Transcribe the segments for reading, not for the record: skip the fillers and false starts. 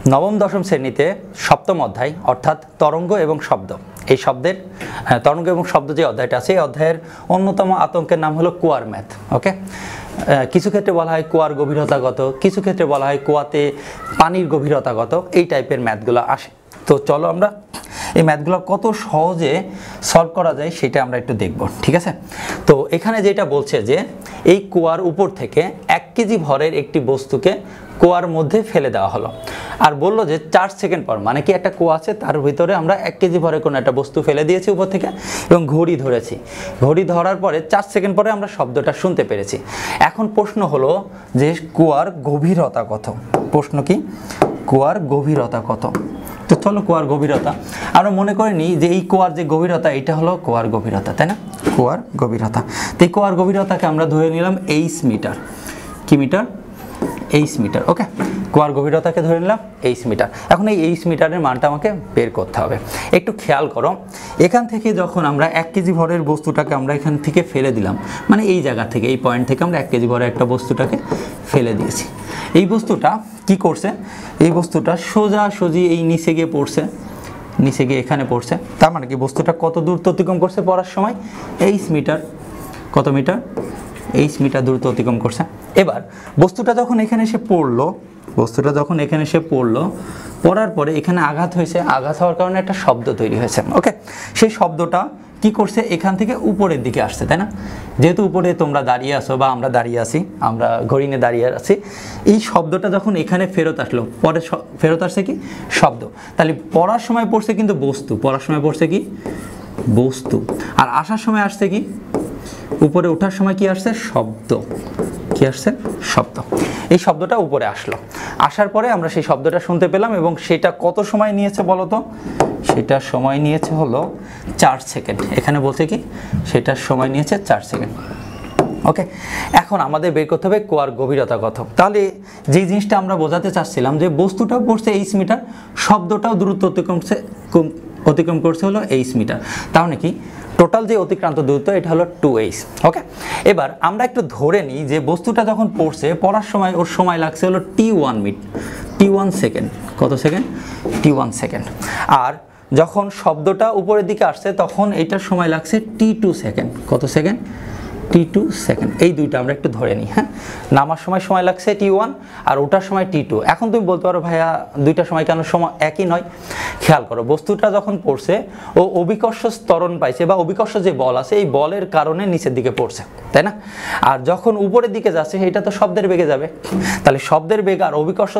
নবম দশম শ্রেণীতে সপ্তম অধ্যায় অর্থাৎ তরঙ্গ এবং শব্দ, এই শব্দের তরঙ্গ এবং শব্দ যে অধ্যায়টা আছে এই অধ্যায়ের অন্যতম আতঙ্কের নাম হলো কুয়ার ম্যাথ। ওকে, কিছু ক্ষেত্রে বলা হয় কুয়ার গভীরতাগত, কিছু ক্ষেত্রে বলা হয় কুয়াতে পানির গভীরতাগত, এই টাইপের ম্যাথগুলো আসে। তো চলো আমরা এই ম্যাথগুলো কত সহজে সলভ করা যায় সেটা আমরা একটু দেখব, ঠিক আছে? তো এখানে যেটা বলছে যে এই কুয়ার উপর থেকে 1 কেজি ভরের একটি বস্তুকে কুয়ার মধ্যে ফেলে দেওয়া হলো, আর বললো যে 4 সেকেন্ড পর, মানে কি একটা কুয়া আছে তার ভিতরে আমরা 1 কেজি ভরের কোনো একটা বস্তু ফেলে দিয়েছি উপর থেকে এবং ঘড়ি ধরেছি, ঘড়ি ধরার পরে 4 সেকেন্ড পরে আমরা শব্দটা শুনতে পেরেছি। এখন প্রশ্ন হলো যে কুয়ার গভীরতা কত? প্রশ্ন কি, কুয়ার গভীরতা কত? তো চলো কুয়ার গভীরতা আমরা মনে করে নিই যে এই কুয়ার যে গভীরতা এটা হলো কুয়ার গভীরতা, তাই না? কুয়ার গভীরতা, তো এই কুয়ার গভীরতাকে আমরা ধরে নিলাম 8 মিটার। কি মিটার? 8 মিটার। ওকে, কুয়ার গভীরতাকে ধরে নিলাম 8 মিটার। এখন এই 8 মিটারের মানটা আমাকে বের করতে হবে। একটু খেয়াল করো, এখান থেকে যখন আমরা 1 কেজি ভরের বস্তুটাকে আমরা এখান থেকে ফেলে দিলাম, মানে এই জায়গা থেকে এই পয়েন্ট থেকে আমরা 1 কেজি ভরের একটা বস্তুটাকে ফেলে দিয়েছি, এই বস্তুটা কি করছে? এই বস্তুটা সোজাসুজি এই নিচে গিয়ে পড়ছে, নিচে গিয়ে এখানে পড়ছে, তার মানে কি বস্তুটা কত দূরত্ব অতিক্রম করছে পড়ার সময়? 8 মিটার। কত মিটার? 8 মিটার দূরত্ব অতিক্রম করছে। এবার বস্তুটা যখন এখানে এসে পড়লো, বস্তুটা যখন এখানে এসে পড়লো, পড়ার পরে এখানে আঘাত হয়েছে, আঘাত হওয়ার কারণে একটা শব্দ তৈরি হয়েছে। ওকে, সেই শব্দটা কি করছে? এখান থেকে উপরের দিকে আসছে, তাই না? যেহেতু উপরে তোমরা দাঁড়িয়ে আসো বা আমরা দাঁড়িয়ে আছি, আমরা ঘড়ি নিয়ে দাঁড়িয়ে আছি, এই শব্দটা যখন এখানে ফেরত আসলো, পরে ফেরত আসছে কি? শব্দ। তাহলে পড়ার সময় পড়ছে কিন্তু বস্তু, পড়ার সময় পড়ছে কি? বস্তু। আর আসার সময় আসছে কি? উপরে ওঠার সময় কি আসছে? শব্দ। কি আসছে? শব্দ। এই শব্দটা উপরে আসলো, আসার পরে আমরা সেই শব্দটা শুনতে পেলাম এবং সেটা কত সময় নিয়েছে বলো তো? সেটা সময় নিয়েছে হলো 4 সেকেন্ড। এখানে বলছে কি? সেটার সময় নিয়েছে 4 সেকেন্ড। ওকে, এখন আমাদের বের করতে হবে কুয়ার গভীরতা কত। তাহলে যে জিনিসটা আমরা বোঝাতে চাচ্ছিলাম যে বস্তুটা পড়ছে 8 মিটার, শব্দটাও দূরত্ব অতিক্রম করছে হলো 8 মিটার, তাহলে কি টোটাল যে অতিক্রান্ত দূরত্ব এটা হলো 2h। ওকে, এবার আমরা একটু ধরে নিই যে বস্তুটা যখন পড়ছে, পড়ার সময় ওর সময় লাগছে হলো t1 সেকেন্ড। কত সেকেন্ড? t1 second. আর যখন শব্দটা উপরের দিকে আসছে তখন এটার সময় লাগছে t2 সেকেন্ড। কত সেকেন্ড? t2 second. এই দুইটা আমরা একটু ধরে নিই। হ্যাঁ, নামার সময় লাগছে t1 আর ওটার সময় t2। এখন তুমি বলতে পারো ভাইয়া দুইটা সময় কেন সময় একই নয়? খেয়াল করো, বস্তুটা যখন পড়ছে ও অভিকর্ষ ত্বরণ পাইছে বা অভিকর্ষ যে বল আছে এই বলের কারণে নিচের দিকে পড়ছে, তাই না? আর যখন উপরের দিকে যাচ্ছে এটা তো শব্দের বেগে যাবে, তাহলে শব্দের বেগ আর অভিকর্ষ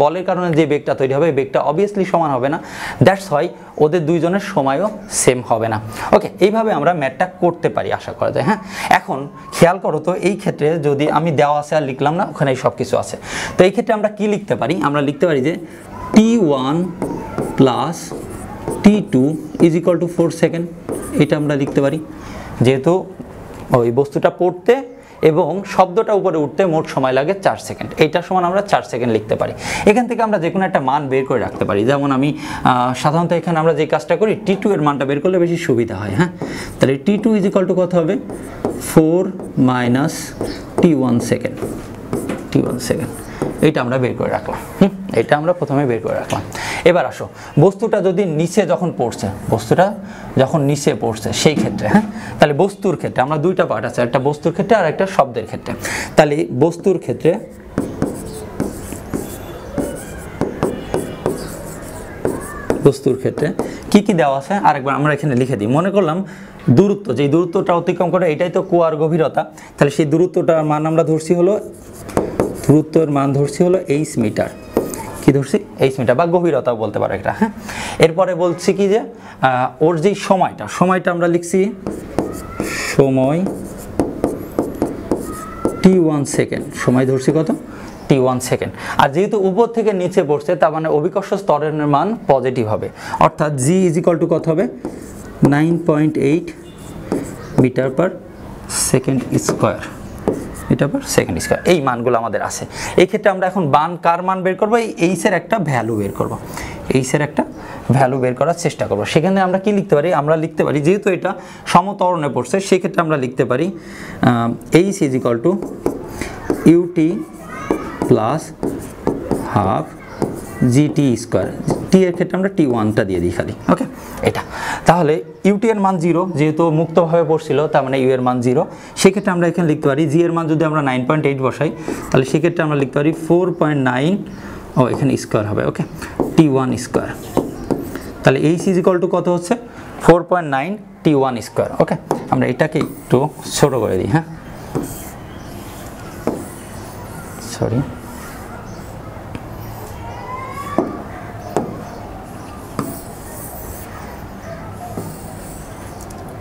বলের কারণে যে বেগটা তৈরি হবে এই বেগটা অবভিয়াসলি সমান হবে না। দ্যাটস হোয়াই ওদের দুইজনের সময়ও সেম হবে না। ওকে, এইভাবে আমরা ম্যাথটা করতে পারি আশা করা যায়। হ্যাঁ, এখন খেয়াল করো তো, এই ক্ষেত্রে যদি আমি দেওয়া আছে আর লিখলাম না, ওখানে সব কিছু আছে, তো এই ক্ষেত্রে আমরা কি লিখতে পারি? আমরা লিখতে পারি যে t1 plus t2 is equal two 4 second. এটা আমরা লিখতে পারি, যেহেতু ওই বস্তুটা পড়তে এবং শব্দটা উপরে উঠতে মোট সময় লাগে 4 সেকেন্ড, এইটার সমান আমরা 4 সেকেন্ড লিখতে পারি। এখান থেকে আমরা যে কোনো একটা মান বের করে রাখতে পারি। যেমন আমি সাধারণত এখানে আমরা যে কাজটা করি t2 এর মানটা বের করলে বেশি সুবিধা হয়। হ্যাঁ, তাহলে t2 ইজ ইকুয়াল টু কত হবে? 4 minus t1 second. t1 second এইটা আমরা বের করে রাখলাম। এটা আমরা প্রথমে বের করে রাখলাম। এবার আসো, বস্তুটা যদি নিচে যখন পড়ছে, বস্তুটা যখন নিচে পড়ছে সেই ক্ষেত্রে, হ্যাঁ, তাহলে বস্তুর ক্ষেত্রে আমরা দুইটা পার্ট আছে, একটা বস্তুর ক্ষেত্রে আর একটা শব্দের ক্ষেত্রে। তাহলে বস্তুর ক্ষেত্রে কি কি দেওয়া আছে আরেকবার আমরা এখানে লিখে দিই। মনে করলাম দূরত্ব, যেই দূরত্বটা অতিক্রম করে এটাই তো কুয়ার গভীরতা, তাহলে সেই দূরত্বটার মান আমরা ধরছি হলো, দূরত্বের মান ধরছি হলো 8 মিটার। কি ধরছি? 8 মিটার বা গভীরতা বলতে পারো এটা। হ্যাঁ, এরপরে বলছি কি যে ওর যেই সময়টা আমরা লিখছি সময় t1 সেকেন্ড, সময় ধরছি কত? t1 second. আর যেহেতু উপর থেকে নিচে পড়ছে তার মানে অভিকর্ষ স্তরের মান পজিটিভ হবে, অর্থাৎ g ইজ ইকুয়াল টু কত হবে? 9.8 metre per second square, metre per second square. এই মানগুলো আমাদের আছে। এই ক্ষেত্রে আমরা এখন কার মান বের করবো? এই এইচের একটা ভ্যালু বের করবো, এইচের একটা ভ্যালু বের করার চেষ্টা করবো। সেখানে আমরা কি লিখতে পারি? আমরা লিখতে পারি, যেহেতু এটা সমত্বরণে পড়ছে সেক্ষেত্রে আমরা লিখতে পারি h is equal to u t plus half g t square, t এর ক্ষেত্রে আমরা T1টা দিয়ে দিই খালি, ওকে। এটা তাহলে ইউটি এর মান 0, যেহেতু মুক্তভাবে পড়ছিল তার মানে ইউ এর মান 0, সেক্ষেত্রে আমরা এখানে লিখতে পারি জি এর মান যদি আমরা 9.8 বসাই তাহলে সেক্ষেত্রে আমরা লিখতে পারি 4.9, ও এখানে স্কোয়ার হবে, ওকে, T1 স্কোয়ার। তাহলে এইচ ইজ ইকুয়াল টু কত হচ্ছে 4.9 T1 স্কোয়ার, ওকে। আমরা এটাকে একটু ছোট করে দিই, হ্যাঁ, সরি,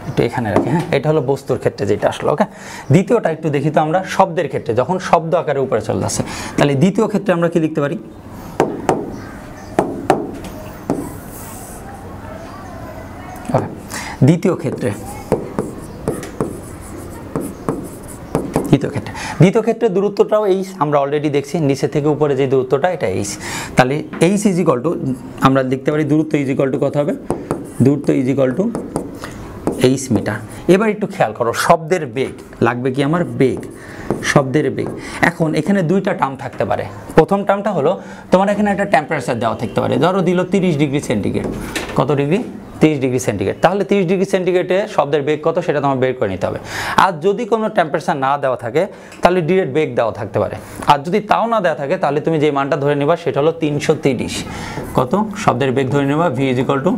একটু এখানে রাখি, হ্যাঁ। এটা হলো বস্তুর ক্ষেত্রে যেটা আসলো, ওকে। দ্বিতীয়টা একটু দেখি তো আমরা শব্দের ক্ষেত্রে, যখন শব্দ আকারে উপরে চলে আসছে তাহলে দ্বিতীয় ক্ষেত্রে আমরা কি লিখতে পারি, ওকে। দ্বিতীয় ক্ষেত্রে দূরত্বটাও এইচ, আমরা অলরেডি দেখছি নিচে থেকে উপরে যে দূরত্বটা এটা এইচ। তাহলে এইচ ইজ ইকুয়াল টু আমরা লিখতে পারি দূরত্ব ইজ ইকুয়াল টু কত হবে, দূরত্ব is equal to H metre. এবার একটু খেয়াল করো, শব্দের বেগ লাগবে কি আমার, বেগ, শব্দের বেগ। এখন এখানে দুইটা টার্ম থাকতে পারে। প্রথম টার্মটা হলো তোমার এখানে একটা টেম্পারেচার দেওয়া থাকতে পারে, ধরো দিল 30 ডিগ্রি সেন্টিগ্রেড, কত ডিগ্রি, 30 ডিগ্রি সেন্টিগ্রেড। তাহলে 30 ডিগ্রি সেন্টিগ্রেডে শব্দের বেগ কত সেটা তোমার বের করে নিতে হবে। আর যদি কোনো টেম্পারেচার না দেওয়া থাকে তাহলে ডিরেক্ট বেগ দেওয়া থাকতে পারে। আর যদি তাও না দেওয়া থাকে তাহলে তুমি যে মানটা ধরে নেবা সেটা হলো 330, কত, শব্দের বেগ ধরে নেবা V is equal to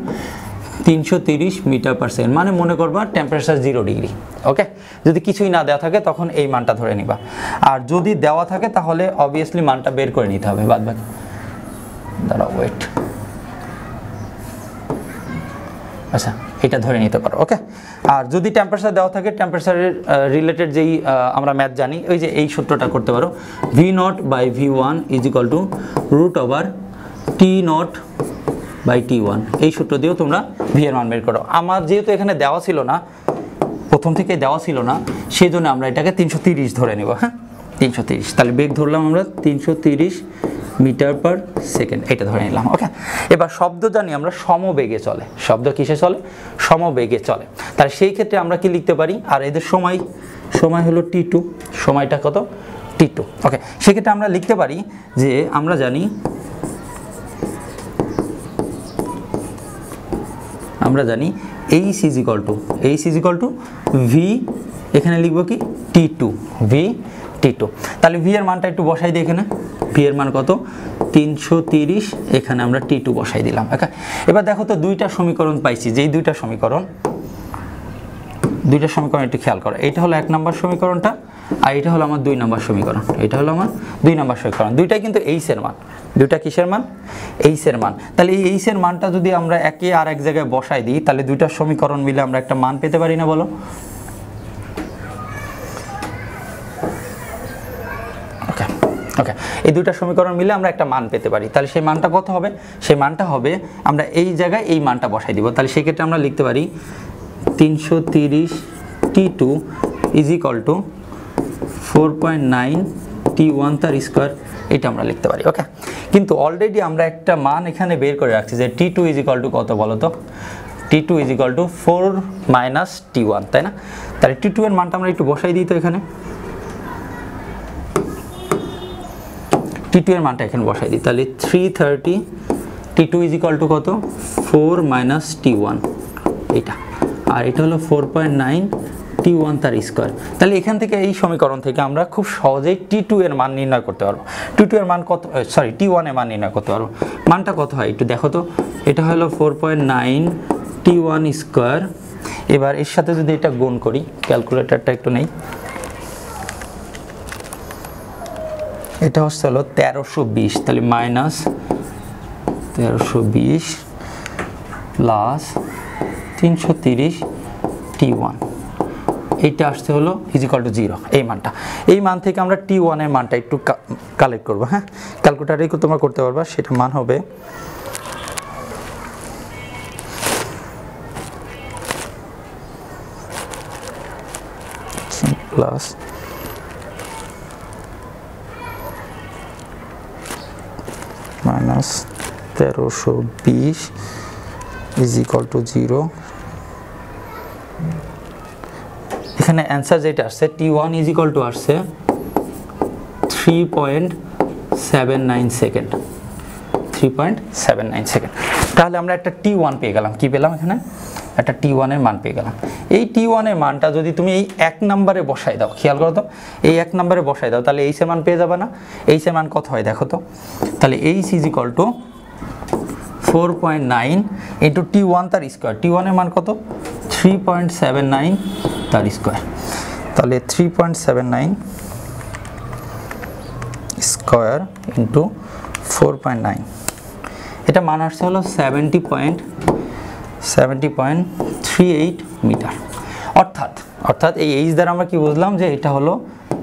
330 metre per second, মানে মনে করবা টেম্পারেচার 0 ডিগ্রি, ওকে। যদি কিছুই না দেওয়া থাকে তখন এই মানটা ধরে নিবা, আর যদি দেওয়া থাকে তাহলে অবভিয়াসলি মানটা বের করে নিতে হবে বাদ বাকি। দাঁড়াও, ওয়েট, আচ্ছা এটা ধরে নিতে পারো, ওকে। আর যদি টেম্পারেচার দেওয়া থাকে, টেম্পারেচারের রিলেটেড যেই আমরা ম্যাথ জানি, ওই যে এই সূত্রটা করতে পারো, V0/V1 is equal to √over T0 by T1, এই সূত্র দিয়েও তোমরা ভি এর মান বের করো। আমার যেহেতু এখানে দেওয়া ছিল না, প্রথম থেকে দেওয়া ছিল না, সেই জন্য আমরা এটাকে 330 ধরে নেব, হ্যাঁ, 330। তাহলে বেগ ধরলাম আমরা 330 মিটার পার সেকেন্ড, এটা ধরে নিলাম, ওকে। এবার শব্দ জানি আমরা সমবেগে চলে, শব্দ কিসে চলে, সমবেগে চলে। তাহলে সেই ক্ষেত্রে আমরা কি লিখতে পারি, আর এদের সময় হলো T2, সময়টা কত, T2, ওকে। সেক্ষেত্রে আমরা লিখতে পারি যে আমরা জানি H is equal two V, এখানে লিখবো কি T2, ভি T2। তাহলে ভি এর মানটা একটু বসাই দিই, এখানে ভি এর মান কত 330, এখানে আমরা T2 বসাই দিলাম, ওকে। এবার দেখো তো দুইটা সমীকরণ পাইছি, যেই দুইটা সমীকরণ একটু খেয়াল করো, এটা হলো 1 নম্বর সমীকরণটা আর এটা হলো আমার 2 নম্বর সমীকরণ, এটা হলো আমার 2 নম্বর সমীকরণ। দুইটাই কিন্তু এইচ এর মান, দুইটা কিসের মান, এইচ এর মান। তাহলে এই এইচ এর মানটা যদি আমরা একে আর এক জায়গায় বসাই দিই তাহলে দুইটা সমীকরণ মিলে আমরা একটা মান পেতে পারি না, বলো, ওকে, ওকে। এই দুইটা সমীকরণ মিলে আমরা একটা মান পেতে পারি। তাহলে সেই মানটা কত হবে, সেই মানটা হবে আমরা এই জায়গায় এই মানটা বসাই দিব। তাহলে সেই ক্ষেত্রে আমরা লিখতে পারি 330 T2 is equal two 4.9 T1 তার স্কোয়ার, এটা আমরা লিখতে পারি, ওকে। কিন্তু অলরেডি আমরা একটা মান এখানে বের করে রাখছি যে T2 ইজ ইকুয়াল টু কত বলো তো, T2 is equal two 4 minus T1, তাই না? তাহলে T2 এর মানটা আমরা একটু বসাই দিই তো, এখানে T2 এর মানটা এখানে বসাই দিই, তাহলে 330 T2 ইজ ইকুয়াল টু কত, 4 মাইনাস T1, এটা, আর এটা হলো 4.9 T1 তার স্কোয়ার। তাহলে এখান থেকে এই সমীকরণ থেকে আমরা খুব সহজেই T2 এর মান নির্ণয় করতে পারবো। T2 এর মান কত, সরি T1 এর মান নির্ণয় করতে পারবো। মানটা কত হয় একটু দেখো তো, এটা হলো 4.9 T1 স্কোয়ার। এবার এর সাথে যদি এটা গুণ করি, ক্যালকুলেটরটা একটু নেই, এটা হচ্ছে হলো 1320, তাহলে মাইনাস 1320 প্লাস 330 T1, এইটা আসতে হলো ইজ ইকুয়াল টু 0, এই মানটা। এই মান থেকে আমরা T1 এর মানটা একটু কালেক্ট করবো, হ্যাঁ, ক্যালকুলেটারে তোমরা করতে পারবা। সেটা মান হবে plus minus 1320 is equal two 0। এখানে অ্যান্সার যেটা আসছে T1 ইজ ইকুয়াল টু আসছে 3.79 সেকেন্ড, 3.79 সেকেন্ড। তাহলে আমরা একটা T1 পেয়ে গেলাম। কি পেলাম এখানে? একটা T1 এর মান পেয়ে গেলাম। এই T1 এর মানটা যদি তুমি এই 1 নম্বরে বসাই দাও, খেয়াল করো তো, এই 1 নম্বরে বসাই দাও, তাহলে এইচ এর মান পেয়ে যাবে না? এইচ এর মান কত হয় দেখো তো। তাহলে H is equal two 4.9 into T1 তার স্কোয়ার। T1 এর মান কত? 3.79 তার স্কোয়ার। তাহলে 3.79 স্কোয়ার ইন্টু 4.9, এটা মান আসছে হলো 70.38 মিটার। অর্থাৎ এই এইচ দ্বারা আমরা কি বুঝলাম যে এটা হলো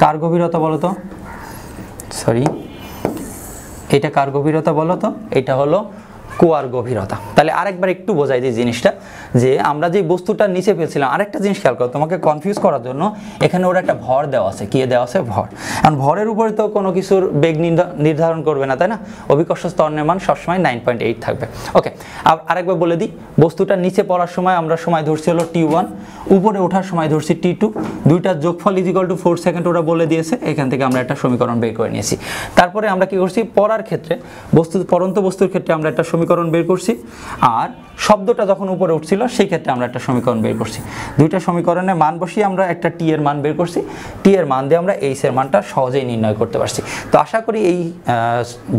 কার গভীরতা বলো তো? সরি, এটা কার গভীরতা বলো তো? এটা হলো কুয়ার গভীরতা। তাহলে আরেকবার একটু বোঝাই দিই জিনিসটা, যে আমরা যে বস্তুটা নিচে পেয়েছিলাম, আরেকটা জিনিস খেয়াল করো, তোমাকে কনফিউজ করার জন্য এখানে ওরা একটা ভর দেওয়া আছে। কি দেওয়া আছে? ভর। কারণ ভরের উপরে তো কোনো কিছুর বেগ নির্ধারণ করবে না, তাই না? অভিকর্ষ ত্বরণের মান সবসময় 9.8 থাকবে। ওকে, আরেকবার বলে দিই, বস্তুটা নিচে পড়ার সময় আমরা সময় ধরছি হলো T1, উপরে ওঠার সময় ধরছি T2, দুইটার যোগফল ইজ ইকুয়াল টু 4 সেকেন্ড ওরা বলে দিয়েছে। এখান থেকে আমরা একটা সমীকরণ বের করে নিয়েছি। তারপরে আমরা কি করছি, পড়ার ক্ষেত্রে পড়ন্ত বস্তুর ক্ষেত্রে আমরা একটা সমীকরণ বের করছি, আর শব্দটা যখন উপরে উঠছিল সেই ক্ষেত্রে আমরা একটা সমীকরণ বের করছি। দুইটা সমীকরণের মান বসিয়ে আমরা একটা টি এর মান বের করছি। টি এর মান দিয়ে আমরা এইচ এর মানটা সহজেই নির্ণয় করতে পারছি। তো আশা করি এই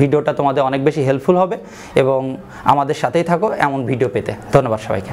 ভিডিওটা তোমাদের অনেক বেশি হেল্পফুল হবে এবং আমাদের সাথেই থাকো এমন ভিডিও পেতে। ধন্যবাদ সবাইকে।